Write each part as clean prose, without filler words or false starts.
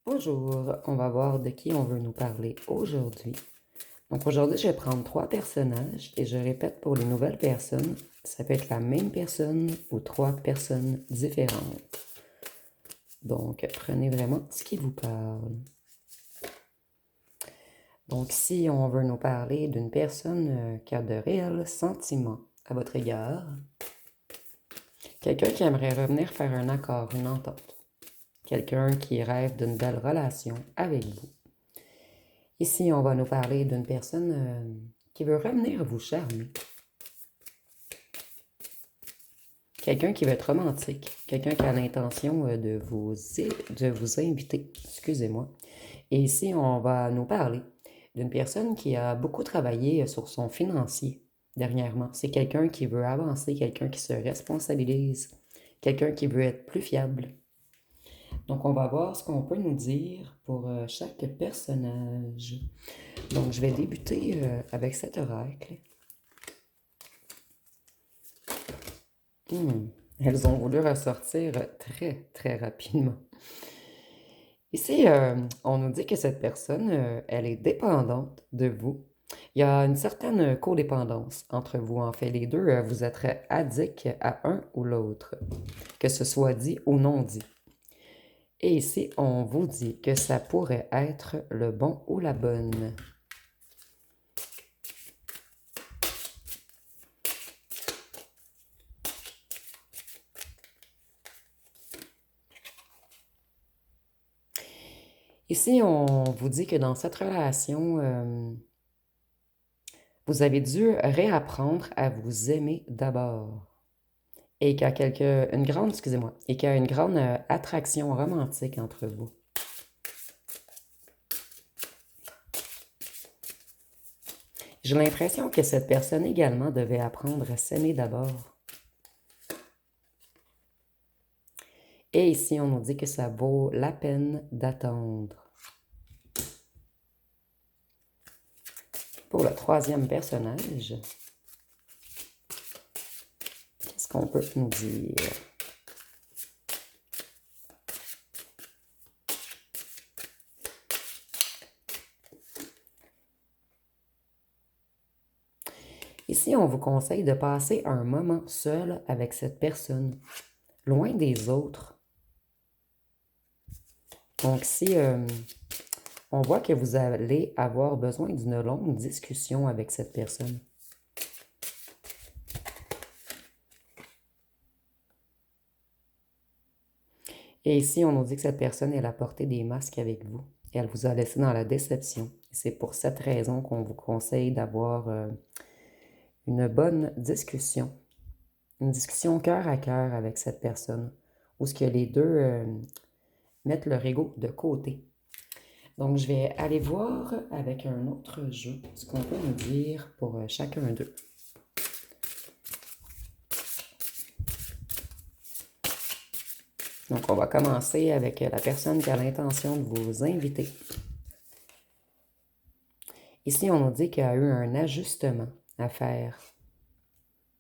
Bonjour, on va voir de qui on veut nous parler aujourd'hui. Donc aujourd'hui, je vais prendre 3 personnages et je répète pour les nouvelles personnes, ça peut être la même personne ou 3 personnes différentes. Donc prenez vraiment ce qui vous parle. Donc si on veut nous parler d'une personne qui a de réels sentiments à votre égard, quelqu'un qui aimerait revenir faire un accord, une entente, quelqu'un qui rêve d'une belle relation avec vous. Ici, on va nous parler d'une personne qui veut revenir vous charmer. Quelqu'un qui veut être romantique. Quelqu'un qui a l'intention de vous inviter. Excusez-moi. Et ici, on va nous parler d'une personne qui a beaucoup travaillé sur son financier dernièrement. C'est quelqu'un qui veut avancer, quelqu'un qui se responsabilise, quelqu'un qui veut être plus fiable. Donc, on va voir ce qu'on peut nous dire pour chaque personnage. Donc, je vais débuter avec cet oracle. Elles ont voulu ressortir très, très rapidement. Ici, on nous dit que cette personne, elle est dépendante de vous. Il y a une certaine codépendance entre vous. En fait, les deux, vous êtes addicts à un ou l'autre, que ce soit dit ou non dit. Et ici, on vous dit que ça pourrait être le bon ou la bonne. Ici, on vous dit que dans cette relation, vous avez dû réapprendre à vous aimer d'abord. Et qu'il y a une grande attraction romantique entre vous. J'ai l'impression que cette personne également devait apprendre à s'aimer d'abord. Et ici, on nous dit que ça vaut la peine d'attendre. Pour le troisième personnage, qu'est-ce qu'on peut nous dire? Ici, on vous conseille de passer un moment seul avec cette personne, loin des autres. Donc, si on voit que vous allez avoir besoin d'une longue discussion avec cette personne. Et ici, on nous dit que cette personne, elle a porté des masques avec vous. Et elle vous a laissé dans la déception. C'est pour cette raison qu'on vous conseille d'avoir une bonne discussion. Une discussion cœur à cœur avec cette personne. Où ce que les deux mettent leur ego de côté. Donc, je vais aller voir avec un autre jeu ce qu'on peut nous dire pour chacun d'eux. Donc, on va commencer avec la personne qui a l'intention de vous inviter. Ici, on nous dit qu'il y a eu un ajustement à faire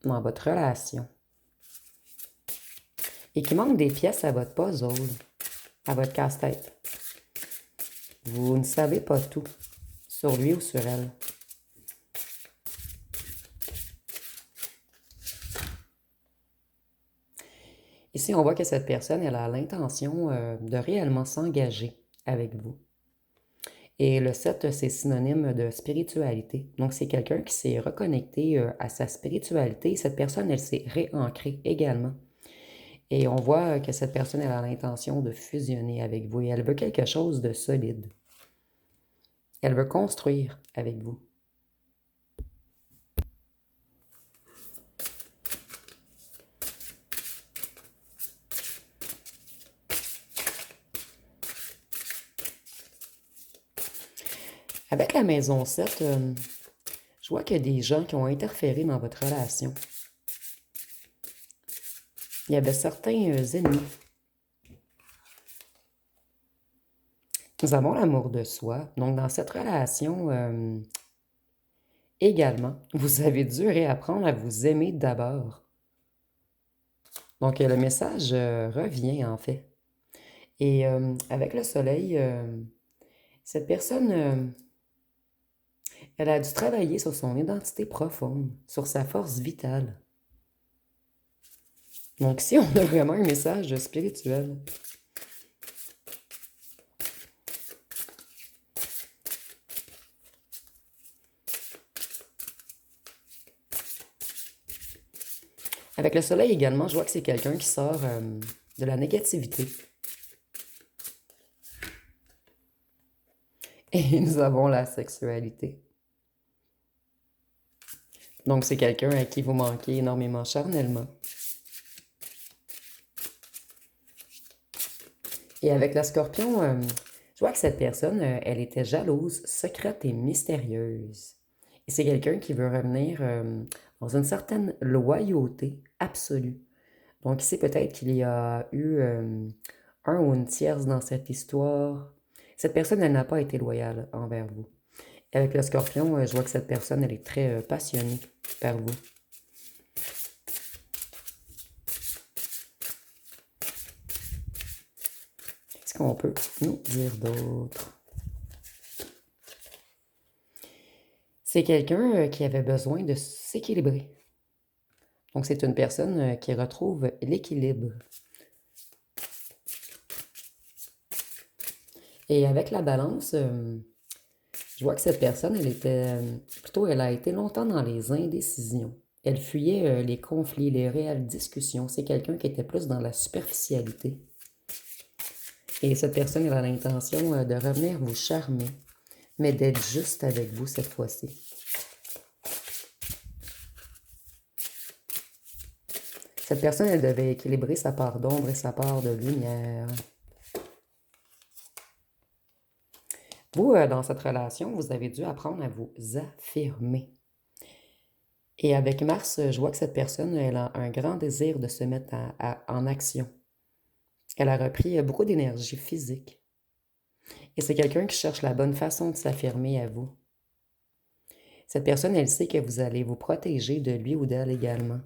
dans votre relation et qu'il manque des pièces à votre puzzle, à votre casse-tête. Vous ne savez pas tout sur lui ou sur elle. Ici, on voit que cette personne, elle a l'intention de réellement s'engager avec vous. Et le 7, c'est synonyme de spiritualité. Donc, c'est quelqu'un qui s'est reconnecté à sa spiritualité. Cette personne, elle s'est réancrée également. Et on voit que cette personne, elle a l'intention de fusionner avec vous. Et elle veut quelque chose de solide. Elle veut construire avec vous. Avec la maison 7, je vois qu'il y a des gens qui ont interféré dans votre relation. Il y avait certains ennemis. Nous avons l'amour de soi. Donc, dans cette relation, également, vous avez dû réapprendre à vous aimer d'abord. Donc, le message revient, en fait. Et avec le soleil, cette personne, elle a dû travailler sur son identité profonde, sur sa force vitale. Donc, si on a vraiment un message spirituel, avec le soleil également, je vois que c'est quelqu'un qui sort de la négativité. Et nous avons la sexualité. Donc, c'est quelqu'un à qui vous manquez énormément charnellement. Et avec la scorpion, je vois que cette personne, elle était jalouse, secrète et mystérieuse. Et c'est quelqu'un qui veut revenir dans une certaine loyauté absolue. Donc ici, peut-être qu'il y a eu un ou une tierce dans cette histoire. Cette personne, elle n'a pas été loyale envers vous. Et avec le scorpion, je vois que cette personne, elle est très passionnée par vous. Qu'est-ce qu'on peut nous dire d'autre? C'est quelqu'un qui avait besoin de s'équilibrer. Donc, c'est une personne qui retrouve l'équilibre. Et avec la balance, je vois que cette personne, elle était plutôt, elle a été longtemps dans les indécisions. Elle fuyait les conflits, les réelles discussions. C'est quelqu'un qui était plus dans la superficialité. Et cette personne, elle a l'intention de revenir vous charmer, mais d'être juste avec vous cette fois-ci. Cette personne, elle devait équilibrer sa part d'ombre et sa part de lumière. Vous, dans cette relation, vous avez dû apprendre à vous affirmer. Et avec Mars, je vois que cette personne, elle a un grand désir de se mettre en action. Elle a repris beaucoup d'énergie physique. Et c'est quelqu'un qui cherche la bonne façon de s'affirmer à vous. Cette personne, elle sait que vous allez vous protéger de lui ou d'elle également.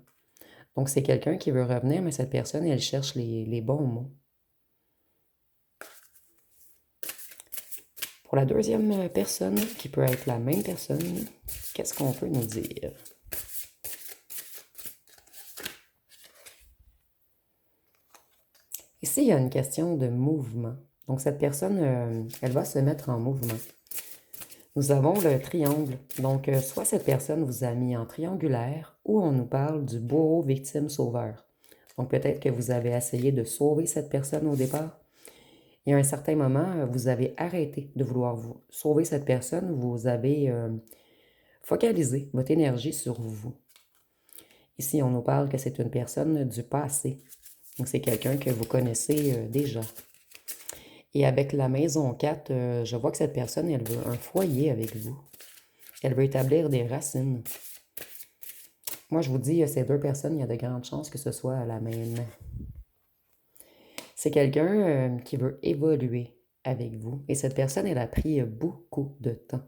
Donc, c'est quelqu'un qui veut revenir, mais cette personne, elle cherche les bons mots. Pour la deuxième personne, qui peut être la même personne, qu'est-ce qu'on peut nous dire? Ici, il y a une question de mouvement. Donc, cette personne, elle va se mettre en mouvement. Nous avons le triangle. Donc, soit cette personne vous a mis en triangulaire ou on nous parle du bourreau victime-sauveur. Donc, peut-être que vous avez essayé de sauver cette personne au départ. Et à un certain moment, vous avez arrêté de vouloir vous sauver cette personne. Vous avez focalisé votre énergie sur vous. Ici, on nous parle que c'est une personne du passé. Donc, c'est quelqu'un que vous connaissez déjà. Et avec la maison 4, je vois que cette personne, elle veut un foyer avec vous. Elle veut établir des racines. Moi, je vous dis, ces deux personnes, il y a de grandes chances que ce soit la même. C'est quelqu'un qui veut évoluer avec vous. Et cette personne, elle a pris beaucoup de temps.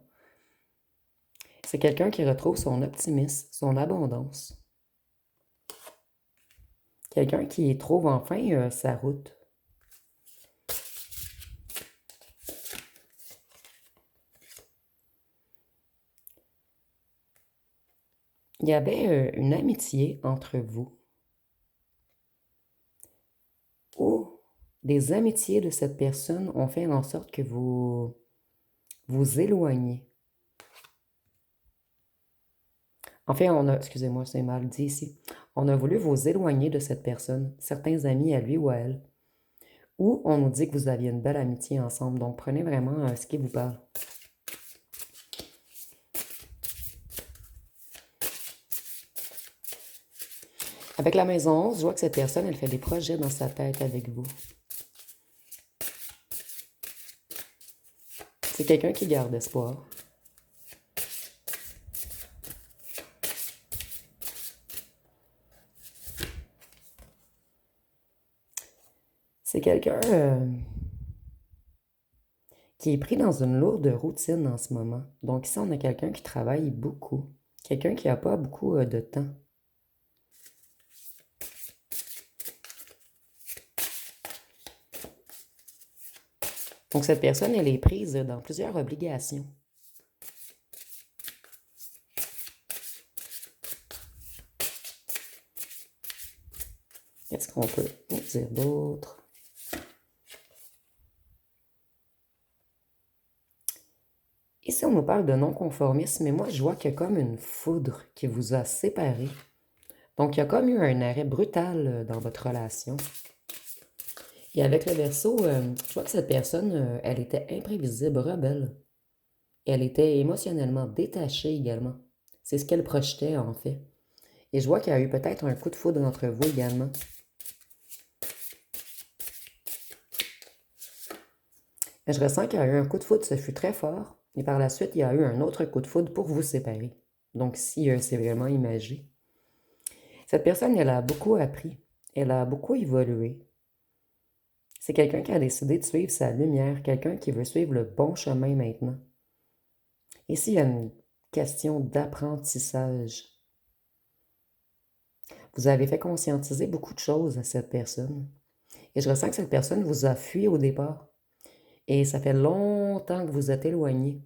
C'est quelqu'un qui retrouve son optimisme, son abondance. Quelqu'un qui trouve enfin sa route. Il y avait une amitié entre vous. Ou des amitiés de cette personne ont fait en sorte que vous vous éloignez. En fait, excusez-moi, c'est mal dit ici. On a voulu vous éloigner de cette personne, certains amis à lui ou à elle. Ou on nous dit que vous aviez une belle amitié ensemble. Donc, prenez vraiment ce qui vous parle. Avec la maison 11, je vois que cette personne, elle fait des projets dans sa tête avec vous. C'est quelqu'un qui garde espoir. C'est quelqu'un qui est pris dans une lourde routine en ce moment. Donc ici, on a quelqu'un qui travaille beaucoup. Quelqu'un qui n'a pas beaucoup de temps. Donc, cette personne, elle est prise dans plusieurs obligations. Qu'est-ce qu'on peut dire d'autre? Ici, on nous parle de non-conformisme, mais moi, je vois qu'il y a comme une foudre qui vous a séparés. Donc, il y a comme eu un arrêt brutal dans votre relation. Et avec le Verseau, je vois que cette personne, elle était imprévisible, rebelle. Elle était émotionnellement détachée également. C'est ce qu'elle projetait, en fait. Et je vois qu'il y a eu peut-être un coup de foudre entre vous également. Je ressens qu'il y a eu un coup de foudre, ce fut très fort. Et par la suite, il y a eu un autre coup de foudre pour vous séparer. Donc, si c'est vraiment imagé. Cette personne, elle a beaucoup appris. Elle a beaucoup évolué. C'est quelqu'un qui a décidé de suivre sa lumière, quelqu'un qui veut suivre le bon chemin maintenant. Ici, il y a une question d'apprentissage. Vous avez fait conscientiser beaucoup de choses à cette personne. Et je ressens que cette personne vous a fui au départ. Et ça fait longtemps que vous êtes éloigné.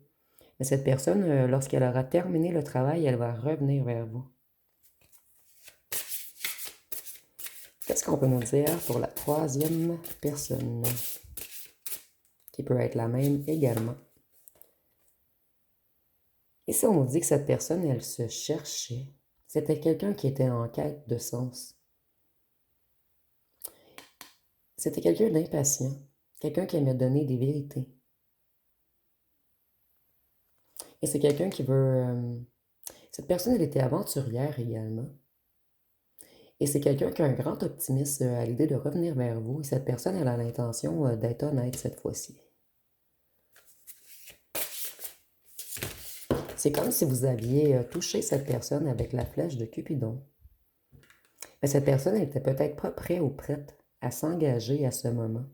Mais cette personne, lorsqu'elle aura terminé le travail, elle va revenir vers vous. Qu'est-ce qu'on peut nous dire pour la troisième personne? Qui peut être la même également. Ici, on nous dit que cette personne, elle se cherchait. C'était quelqu'un qui était en quête de sens. C'était quelqu'un d'impatient. Quelqu'un qui aimait donner des vérités. Et c'est quelqu'un qui veut... Cette personne, elle était aventurière également. Et c'est quelqu'un qui a un grand optimisme à l'idée de revenir vers vous. Et cette personne, elle a l'intention d'être honnête cette fois-ci. C'est comme si vous aviez touché cette personne avec la flèche de Cupidon. Mais cette personne n'était peut-être pas prête ou prête à s'engager à ce moment.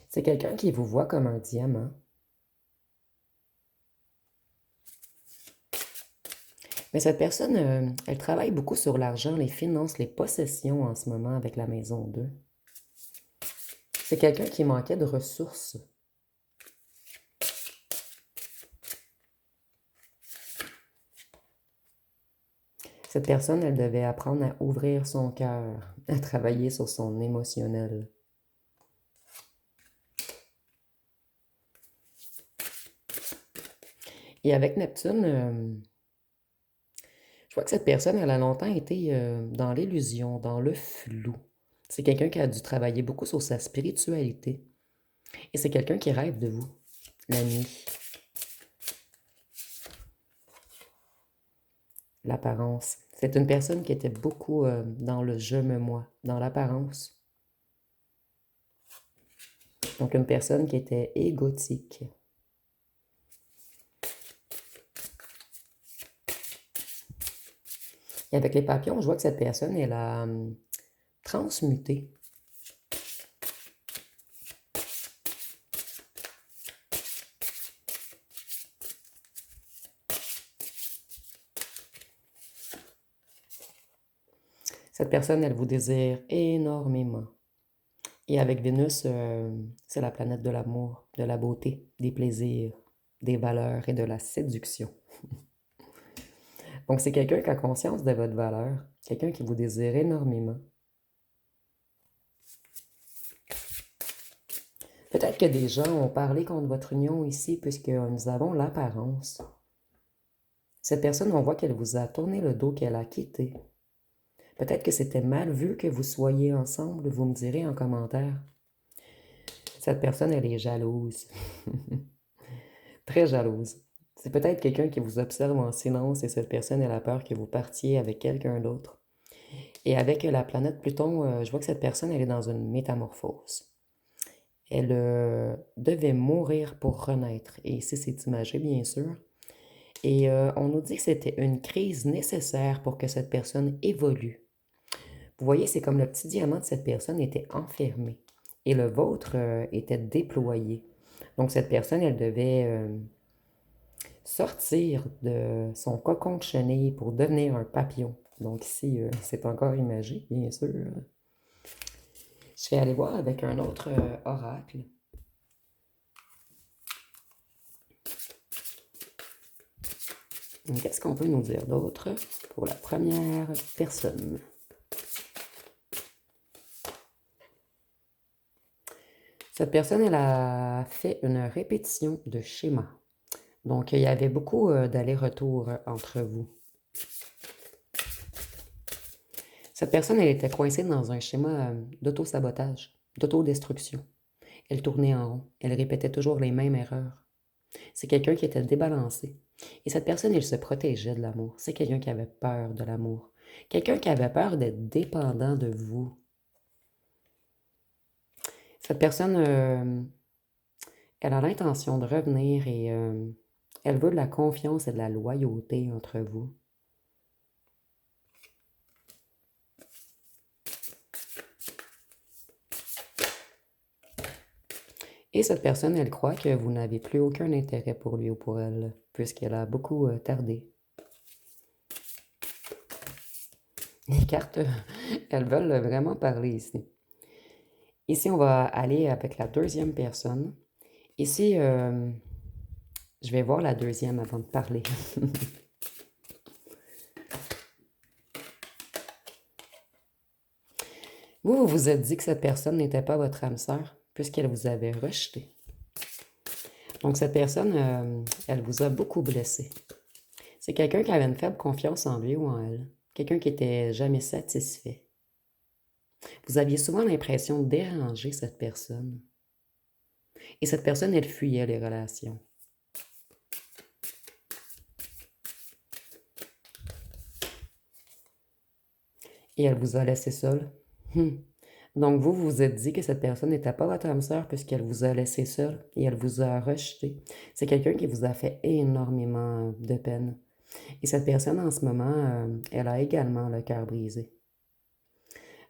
C'est quelqu'un qui vous voit comme un diamant. Mais cette personne, elle travaille beaucoup sur l'argent, les finances, les possessions en ce moment avec la maison 2. C'est quelqu'un qui manquait de ressources. Cette personne, elle devait apprendre à ouvrir son cœur, à travailler sur son émotionnel. Et avec Neptune, je vois que cette personne, elle a longtemps été dans l'illusion, dans le flou. C'est quelqu'un qui a dû travailler beaucoup sur sa spiritualité. Et c'est quelqu'un qui rêve de vous, la nuit. L'apparence. C'est une personne qui était beaucoup dans le je me moi, dans l'apparence. Donc une personne qui était égotique. Et avec les papillons, je vois que cette personne, elle a transmuté. Cette personne, elle vous désire énormément. Et avec Vénus, c'est la planète de l'amour, de la beauté, des plaisirs, des valeurs et de la séduction. Donc c'est quelqu'un qui a conscience de votre valeur, quelqu'un qui vous désire énormément. Peut-être que des gens ont parlé contre votre union ici, puisque nous avons l'apparence. Cette personne, on voit qu'elle vous a tourné le dos, qu'elle a quitté. Peut-être que c'était mal vu que vous soyez ensemble, vous me direz en commentaire. Cette personne, elle est jalouse. Très jalouse. C'est peut-être quelqu'un qui vous observe en silence et cette personne, elle a peur que vous partiez avec quelqu'un d'autre. Et avec la planète Pluton, je vois que cette personne, elle est dans une métamorphose. Elle devait mourir pour renaître. Et ici, c'est imagé, bien sûr. Et on nous dit que c'était une crise nécessaire pour que cette personne évolue. Vous voyez, c'est comme le petit diamant de cette personne était enfermé. Et le vôtre était déployé. Donc, cette personne, elle devait sortir de son cocon de chenille pour devenir un papillon. Donc ici, c'est encore imagé, bien sûr. Je vais aller voir avec un autre oracle. Qu'est-ce qu'on peut nous dire d'autre pour la première personne? Cette personne, elle a fait une répétition de schéma. Donc, il y avait beaucoup d'allers-retours entre vous. Cette personne, elle était coincée dans un schéma d'auto-sabotage, d'autodestruction. Elle tournait en rond. Elle répétait toujours les mêmes erreurs. C'est quelqu'un qui était débalancé. Et cette personne, elle se protégeait de l'amour. C'est quelqu'un qui avait peur de l'amour. Quelqu'un qui avait peur d'être dépendant de vous. Cette personne, elle a l'intention de revenir et elle veut de la confiance et de la loyauté entre vous. Et cette personne, elle croit que vous n'avez plus aucun intérêt pour lui ou pour elle, puisqu'elle a beaucoup tardé. Les cartes, elles veulent vraiment parler ici. Ici, on va aller avec la deuxième personne. Ici, je vais voir la deuxième avant de parler. Vous vous êtes dit que cette personne n'était pas votre âme sœur, puisqu'elle vous avait rejeté. Donc, cette personne, elle vous a beaucoup blessé. C'est quelqu'un qui avait une faible confiance en lui ou en elle. Quelqu'un qui n'était jamais satisfait. Vous aviez souvent l'impression de déranger cette personne. Et cette personne, elle fuyait les relations. Et elle vous a laissé seul. Donc vous vous êtes dit que cette personne n'était pas votre âme sœur puisqu'elle vous a laissé seul et elle vous a rejeté. C'est quelqu'un qui vous a fait énormément de peine. Et cette personne, en ce moment, elle a également le cœur brisé.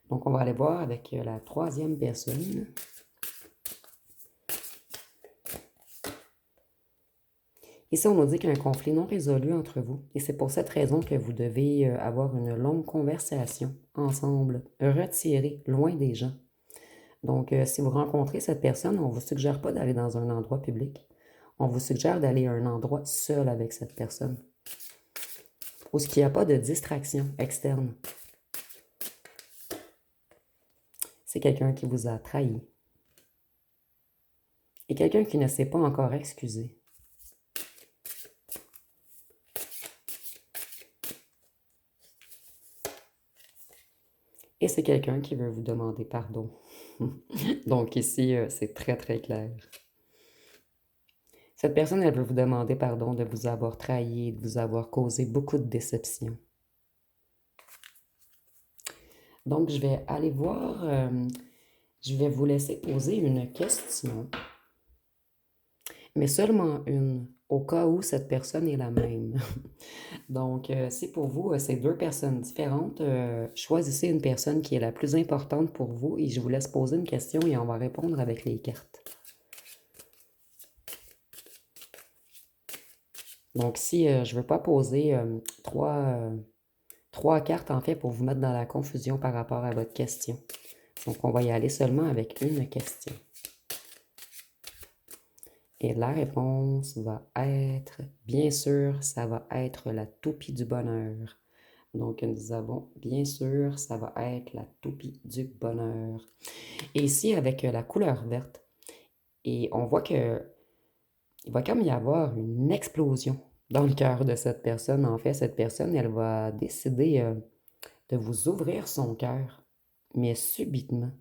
Donc on va aller voir avec la troisième personne. Ici, on nous dit qu'il y a un conflit non résolu entre vous et c'est pour cette raison que vous devez avoir une longue conversation ensemble, retirée, loin des gens. Donc, si vous rencontrez cette personne, on ne vous suggère pas d'aller dans un endroit public. On vous suggère d'aller à un endroit seul avec cette personne, où il n'y a pas de distraction externe. C'est quelqu'un qui vous a trahi et quelqu'un qui ne s'est pas encore excusé. Et c'est quelqu'un qui veut vous demander pardon. Donc ici, c'est très, très clair. Cette personne, elle veut vous demander pardon de vous avoir trahi, de vous avoir causé beaucoup de déceptions. Donc, je vais aller voir, je vais vous laisser poser une question, mais seulement une, au cas où cette personne est la même. Donc, si pour vous, c'est deux personnes différentes, choisissez une personne qui est la plus importante pour vous et je vous laisse poser une question et on va répondre avec les cartes. Donc, si je ne veux pas poser trois cartes, en fait, pour vous mettre dans la confusion par rapport à votre question. Donc, on va y aller seulement avec une question. Et la réponse va être, bien sûr, ça va être la toupie du bonheur. Donc, nous avons, bien sûr, ça va être la toupie du bonheur. Et ici, avec la couleur verte, et on voit que il va comme y avoir une explosion dans le cœur de cette personne. En fait, cette personne, elle va décider de vous ouvrir son cœur, mais subitement.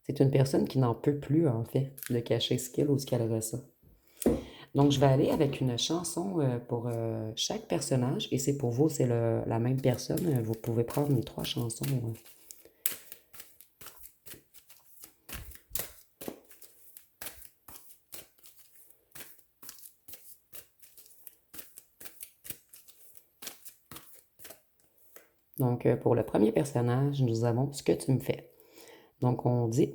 C'est une personne qui n'en peut plus, en fait, de cacher ce qu'elle ou ce qu'elle ressent. Donc, je vais aller avec une chanson pour chaque personnage, et c'est pour vous, c'est la même personne. Vous pouvez prendre les trois chansons. Donc, pour le premier personnage, nous avons ce que tu me fais. Donc, on dit,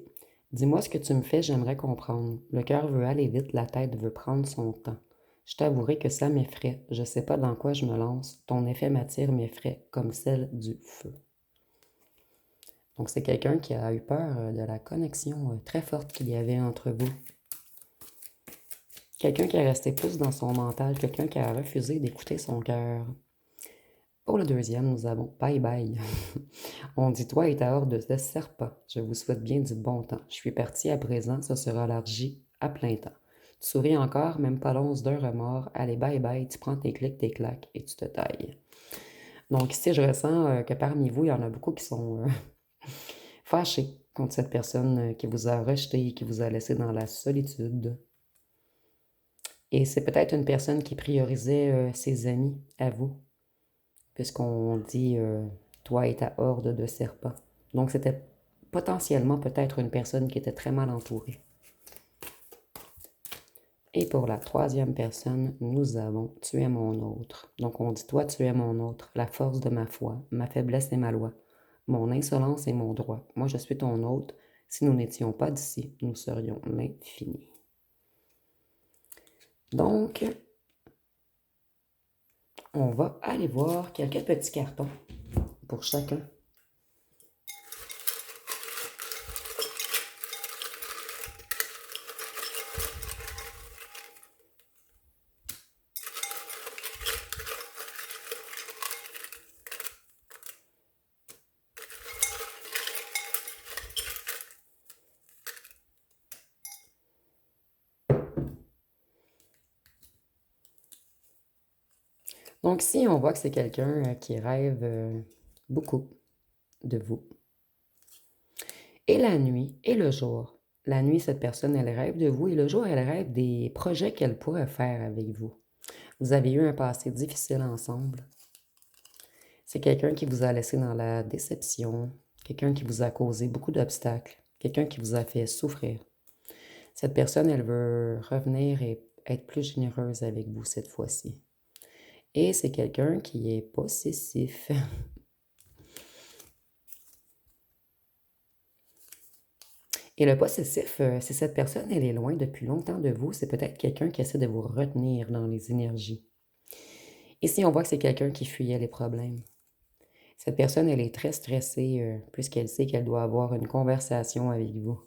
dis-moi ce que tu me fais, j'aimerais comprendre. Le cœur veut aller vite, la tête veut prendre son temps. Je t'avouerai que ça m'effraie. Je sais pas dans quoi je me lance. Ton effet m'attire m'effraie comme celle du feu. Donc, c'est quelqu'un qui a eu peur de la connexion très forte qu'il y avait entre vous. Quelqu'un qui est resté plus dans son mental, quelqu'un qui a refusé d'écouter son cœur. Pour le deuxième, nous avons bye bye. On dit toi et ta horde de serpents. Je vous souhaite bien du bon temps. Je suis parti à présent, ça sera élargi à plein temps. Tu souris encore, même pas l'once d'un remords. Allez, bye bye, tu prends tes clics, tes claques et tu te tailles. Donc ici, je ressens que parmi vous, il y en a beaucoup qui sont fâchés contre cette personne qui vous a rejeté, qui vous a laissé dans la solitude. Et c'est peut-être une personne qui priorisait ses amis à vous, puisqu'on dit toi et ta horde de serpents. Donc c'était potentiellement peut-être une personne qui était très mal entourée. Et pour la troisième personne, nous avons tu es mon autre. Donc on dit toi tu es mon autre, la force de ma foi, ma faiblesse et ma loi, mon insolence et mon droit. Moi je suis ton autre. Si nous n'étions pas d'ici, nous serions l'infini. Donc, on va aller voir quelques petits cartons pour chacun. Donc, si on voit que c'est quelqu'un qui rêve beaucoup de vous, et la nuit et le jour. La nuit, cette personne, elle rêve de vous, et le jour, elle rêve des projets qu'elle pourrait faire avec vous. Vous avez eu un passé difficile ensemble. C'est quelqu'un qui vous a laissé dans la déception, quelqu'un qui vous a causé beaucoup d'obstacles, quelqu'un qui vous a fait souffrir. Cette personne, elle veut revenir et être plus généreuse avec vous cette fois-ci. Et c'est quelqu'un qui est possessif. Et le possessif, si cette personne, elle est loin depuis longtemps de vous, c'est peut-être quelqu'un qui essaie de vous retenir dans les énergies. Ici, on voit que c'est quelqu'un qui fuyait les problèmes. Cette personne, elle est très stressée puisqu'elle sait qu'elle doit avoir une conversation avec vous.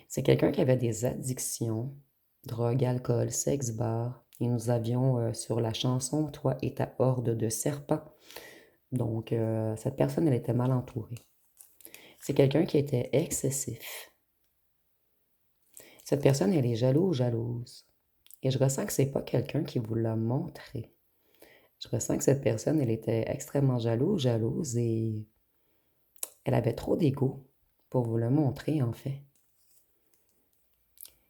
C'est quelqu'un qui avait des addictions, drogue, alcool, sexe, bar. Et nous avions sur la chanson Toi et ta horde de serpents. Donc, cette personne, elle était mal entourée. C'est quelqu'un qui était excessif. Cette personne, elle est jaloux ou jalouse. Et je ressens que c'est pas quelqu'un qui vous l'a montré. Je ressens que cette personne, elle était extrêmement jalouse et elle avait trop d'ego pour vous le montrer, en fait.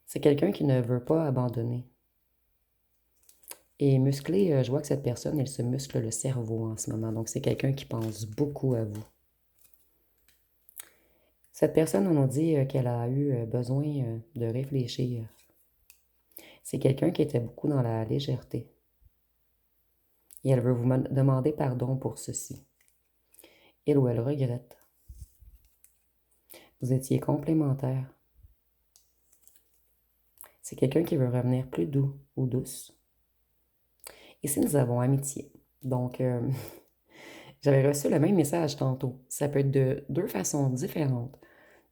C'est quelqu'un qui ne veut pas abandonner. Et musclé, je vois que cette personne, elle se muscle le cerveau en ce moment. Donc, c'est quelqu'un qui pense beaucoup à vous. Cette personne, on nous dit qu'elle a eu besoin de réfléchir. C'est quelqu'un qui était beaucoup dans la légèreté. Et elle veut vous demander pardon pour ceci. Elle ou elle regrette. Vous étiez complémentaires. C'est quelqu'un qui veut revenir plus doux ou douce. Ici, nous avons amitié. Donc, j'avais reçu le même message tantôt. Ça peut être de deux façons différentes.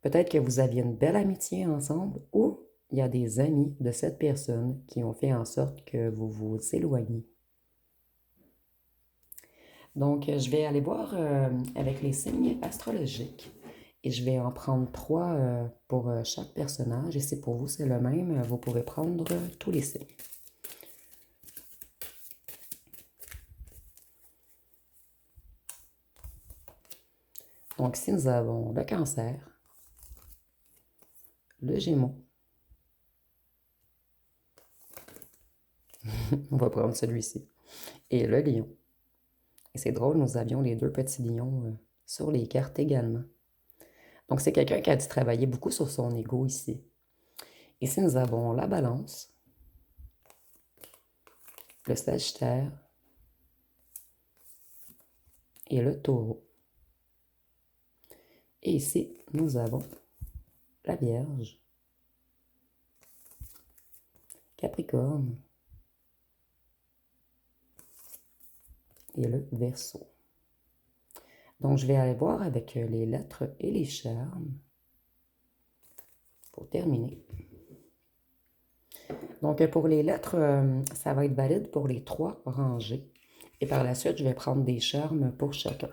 Peut-être que vous aviez une belle amitié ensemble ou il y a des amis de cette personne qui ont fait en sorte que vous vous éloignez. Donc, je vais aller voir avec les signes astrologiques et je vais en prendre trois pour chaque personnage. Et si pour vous c'est le même, vous pouvez prendre tous les signes. Donc, ici, nous avons le Cancer, le Gémeaux. On va prendre celui-ci. Et le Lion. Et c'est drôle, nous avions les deux petits lions sur les cartes également. Donc, c'est quelqu'un qui a dû travailler beaucoup sur son ego ici. Ici, nous avons la Balance, le Sagittaire et le Taureau. Et ici, nous avons la Vierge, Capricorne et le Verseau. Donc, je vais aller voir avec les lettres et les charmes pour terminer. Donc, pour les lettres, ça va être valide pour les 3 rangées. Et par la suite, je vais prendre des charmes pour chacun.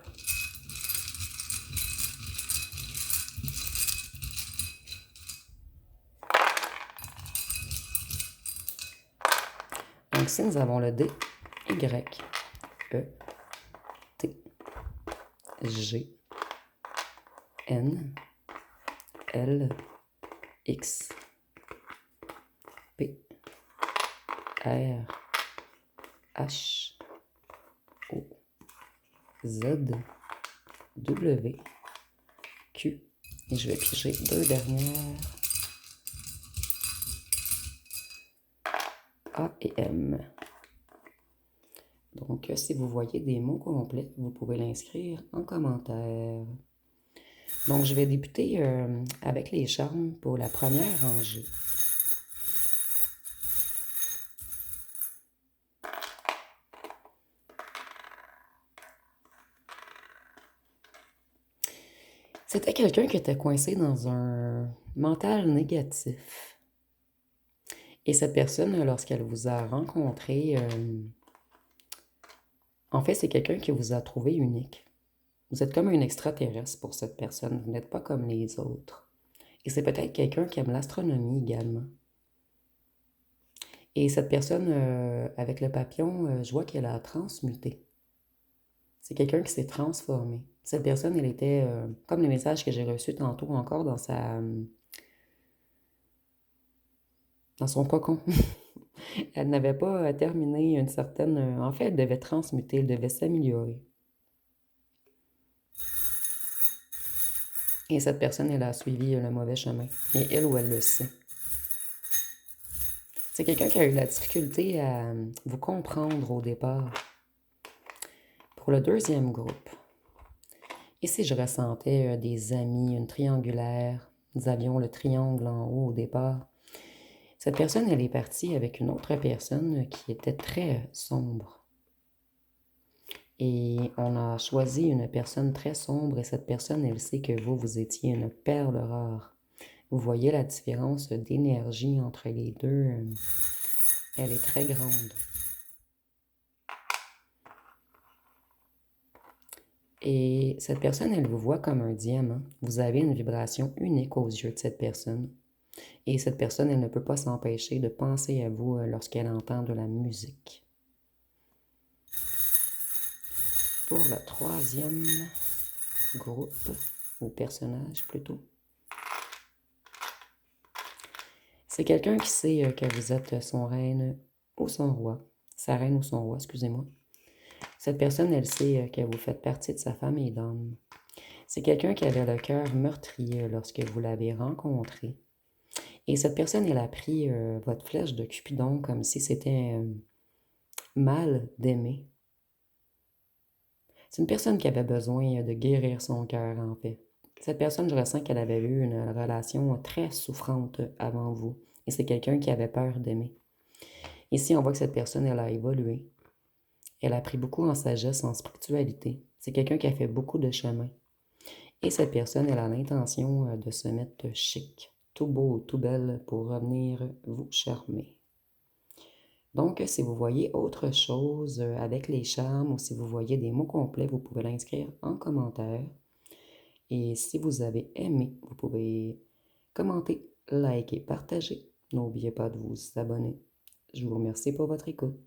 Donc, ici, nous avons le D, Y, E, T, G, N, L, X, P, R, H, O, Z, W, Q. Et je vais piger 2 dernières. A et M. Donc, si vous voyez des mots complets, vous pouvez l'inscrire en commentaire. Donc, je vais débuter avec les charmes pour la première rangée. C'était quelqu'un qui était coincé dans un mental négatif. Et cette personne, lorsqu'elle vous a rencontré, en fait, c'est quelqu'un qui vous a trouvé unique. Vous êtes comme un extraterrestre pour cette personne. Vous n'êtes pas comme les autres. Et c'est peut-être quelqu'un qui aime l'astronomie également. Et cette personne, avec le papillon, je vois qu'elle a transmuté. C'est quelqu'un qui s'est transformé. Cette personne, elle était, comme les messages que j'ai reçus tantôt encore dans son cocon. Elle n'avait pas terminé une certaine... en fait, elle devait transmuter, elle devait s'améliorer. Et cette personne, elle a suivi le mauvais chemin. Et elle ou elle le sait. C'est quelqu'un qui a eu la difficulté à vous comprendre au départ. Pour le deuxième groupe, ici, je ressentais des amis, une triangulaire. Nous avions le triangle en haut au départ. Cette personne, elle est partie avec une autre personne qui était très sombre. Et on a choisi une personne très sombre et cette personne, elle sait que vous étiez une perle rare. Vous voyez la différence d'énergie entre les deux. Elle est très grande. Et cette personne, elle vous voit comme un diamant. Vous avez une vibration unique aux yeux de cette personne. Et cette personne, elle ne peut pas s'empêcher de penser à vous lorsqu'elle entend de la musique. Pour le troisième groupe, ou personnage plutôt, c'est quelqu'un qui sait que vous êtes son reine ou son roi. Sa reine ou son roi, excusez-moi. Cette personne, elle sait que vous faites partie de sa famille d'hommes. C'est quelqu'un qui avait le cœur meurtrier lorsque vous l'avez rencontré. Et cette personne, elle a pris votre flèche de Cupidon comme si c'était mal d'aimer. C'est une personne qui avait besoin de guérir son cœur, en fait. Cette personne, je ressens qu'elle avait eu une relation très souffrante avant vous. Et c'est quelqu'un qui avait peur d'aimer. Ici, on voit que cette personne, elle a évolué. Elle a pris beaucoup en sagesse, en spiritualité. C'est quelqu'un qui a fait beaucoup de chemin. Et cette personne, elle a l'intention de se mettre chic, tout beau, tout belle pour revenir vous charmer. Donc, si vous voyez autre chose avec les charmes ou si vous voyez des mots complets, vous pouvez l'inscrire en commentaire. Et si vous avez aimé, vous pouvez commenter, liker, partager. N'oubliez pas de vous abonner. Je vous remercie pour votre écoute.